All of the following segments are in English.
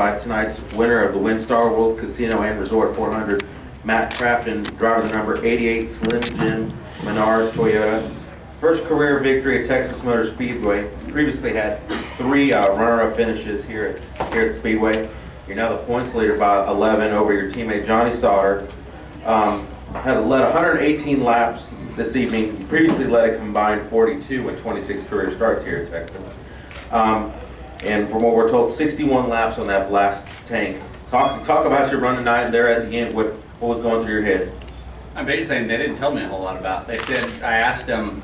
by tonight's winner of the WinStar World Casino and Resort 400, Matt Crafton, driver of the number 88 Slim Jim Menards Toyota. First career victory at Texas Motor Speedway. Previously had 3 runner-up finishes here at Speedway. You're now the points leader by 11 over your teammate Johnny Sauter. Had led 118 laps this evening. You previously led a combined 42 and 26 career starts here at Texas. And from what we're told, 61 laps on that last tank. Talk about your run tonight there at the end. What was going through your head? I'm basically saying they didn't tell me a whole lot about it. They said, I asked them,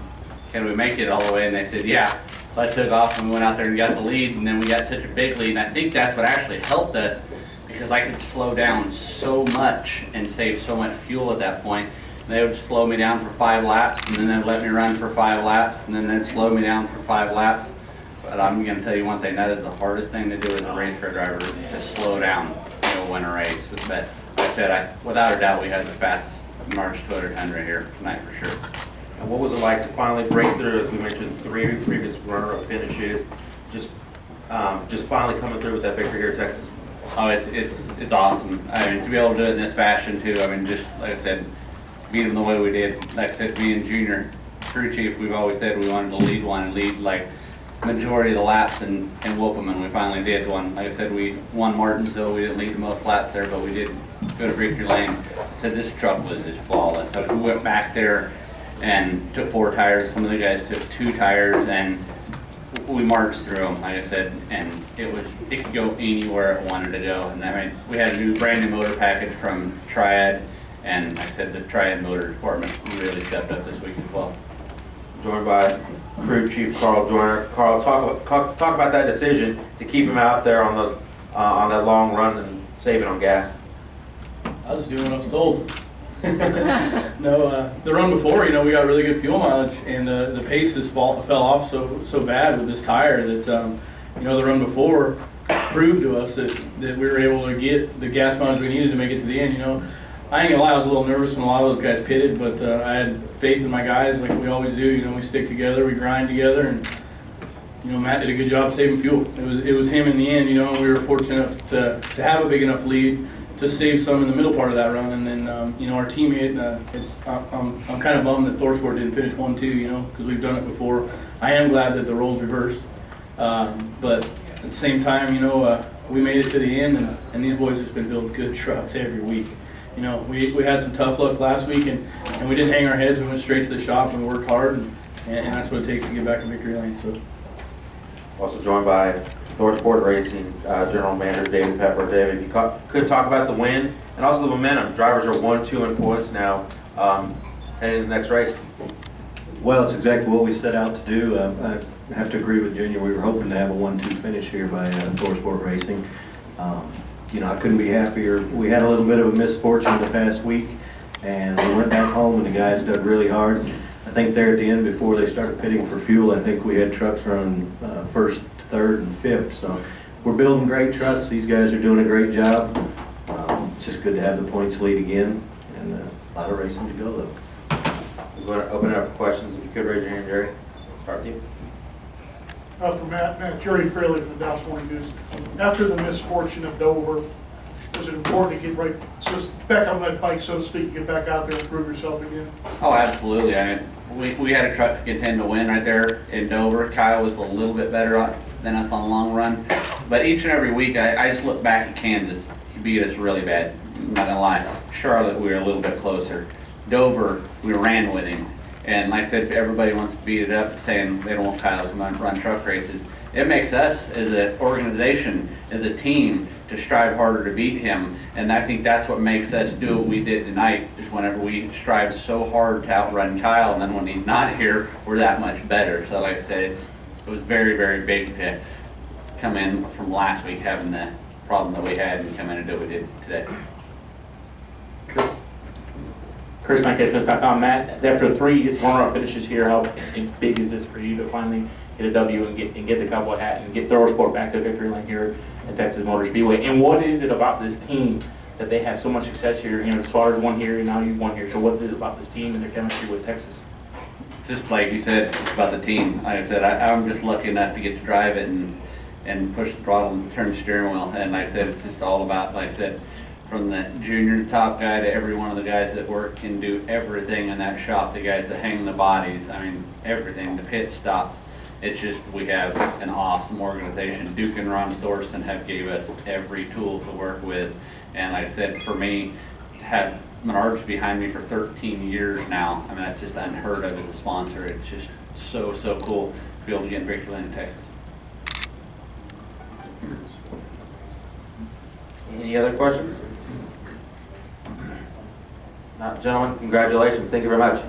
can we make it all the way? And they said, yeah. So I took off and we went out there and got the lead, and then we got such a big lead. And I think that's what actually helped us, because I could slow down so much and save so much fuel at that point. And they would slow me down for 5 laps, and then they'd let me run for 5 laps, and then they'd slow me down for 5 laps. But I'm going to tell you one thing, that is the hardest thing to do as a race car driver, to slow down to win a race. But like I said, without a doubt, we had the fastest March Toyota Tundra here tonight for sure. And what was it like to finally break through? As we mentioned, 3 previous runner-up finishes, just finally coming through with that victory here in Texas. Oh, it's awesome. I mean, to be able to do it in this fashion too. I mean, just like I said, beat them the way we did. Like I said, me and Junior crew chief, we've always said we wanted to lead one and lead like majority of the laps and whoop them, and we finally did one. Like I said, we won Martinsville. We didn't lead the most laps there, but we did go to victory lane. I said this truck was just flawless. So we went back there and took 4 tires. Some of the guys took 2 tires, and we marched through them, like I said, and it could go anywhere it wanted to go. And I mean, we had a brand new motor package from Triad, and like I said, the Triad motor department really stepped up this week as well. Joined by crew chief Carl Joyner. Carl, talk about that decision to keep him out there on those on that long run and saving on gas. I was doing what I was told. No, the run before, we got really good fuel mileage, and the pace fell off so bad with this tire that the run before proved to us that we were able to get the gas mileage we needed to make it to the end. I ain't gonna lie, I was a little nervous when a lot of those guys pitted, but I had faith in my guys, like we always do. We stick together, we grind together, and Matt did a good job saving fuel. It was him in the end. We were fortunate to have a big enough lead to save some in the middle part of that run, and then our teammate. I'm kind of bummed that ThorSport didn't finish 1-2, because we've done it before. I am glad that the roles reversed, but at the same time, we made it to the end, and these boys have been building good trucks every week. We had some tough luck last week, and we didn't hang our heads. We went straight to the shop and worked hard, and that's what it takes to get back in victory lane. So, Also joined by ThorSport Racing General Manager David Pepper. David, if you could talk about the win and also the momentum. Drivers are 1-2 in points now heading into the next race. Well, it's exactly what we set out to do. I have to agree with Junior. We were hoping to have a 1-2 finish here by ThorSport Racing. I couldn't be happier. We had a little bit of a misfortune the past week, and we went back home, and the guys dug really hard. I think there at the end, before they started pitting for fuel, I think we had trucks running first, third, and fifth. So we're building great trucks. These guys are doing a great job. It's just good to have the points lead again, and a lot of racing to go, though. We're going to open it up for questions. If you could raise your hand, Jerry. Start with you. For Matt, Jerry Fraley from the Dallas Morning News. After the misfortune of Dover, was it important to get back on that bike, so to speak, get back out there and prove yourself again? Oh, absolutely. We had a truck to contend to win right there in Dover. Kyle was a little bit better than us on the long run, but each and every week I just look back at Kansas. He beat us really bad. I'm not gonna lie. Charlotte, we were a little bit closer. Dover, we ran with him. And like I said, everybody wants to beat it up, saying they don't want Kyle to come out and run truck races. It makes us, as an organization, as a team, to strive harder to beat him. And I think that's what makes us do what we did tonight, is whenever we strive so hard to outrun Kyle, and then when he's not here, we're that much better. So like I said, it was very, very big to come in from last week having the problem that we had and come in and do what we did today. Chris, Matt, after 3 runner-up finishes here, how big is this for you to finally get a W and get the cowboy hat and get ThorSport back to victory lane here at Texas Motor Speedway? And what is it about this team that they have so much success here? Slaughter's won here, and now you've won here. So what is it about this team and their chemistry with Texas? Just like you said, it's about the team. Like I said, I'm just lucky enough to get to drive it, and and push the throttle and turn the steering wheel. And like I said, it's just all about, like I said, from the junior top guy to every one of the guys that work and do everything in that shop, the guys that hang the bodies, I mean, everything, the pit stops. It's just, we have an awesome organization. Duke and Ron Thorson have gave us every tool to work with. And like I said, for me, to have Menards behind me for 13 years now, I mean, that's just unheard of as a sponsor. It's just so, so cool to be able to get in Victory Lane, Texas. Any other questions? Not, gentlemen, congratulations. Thank you very much.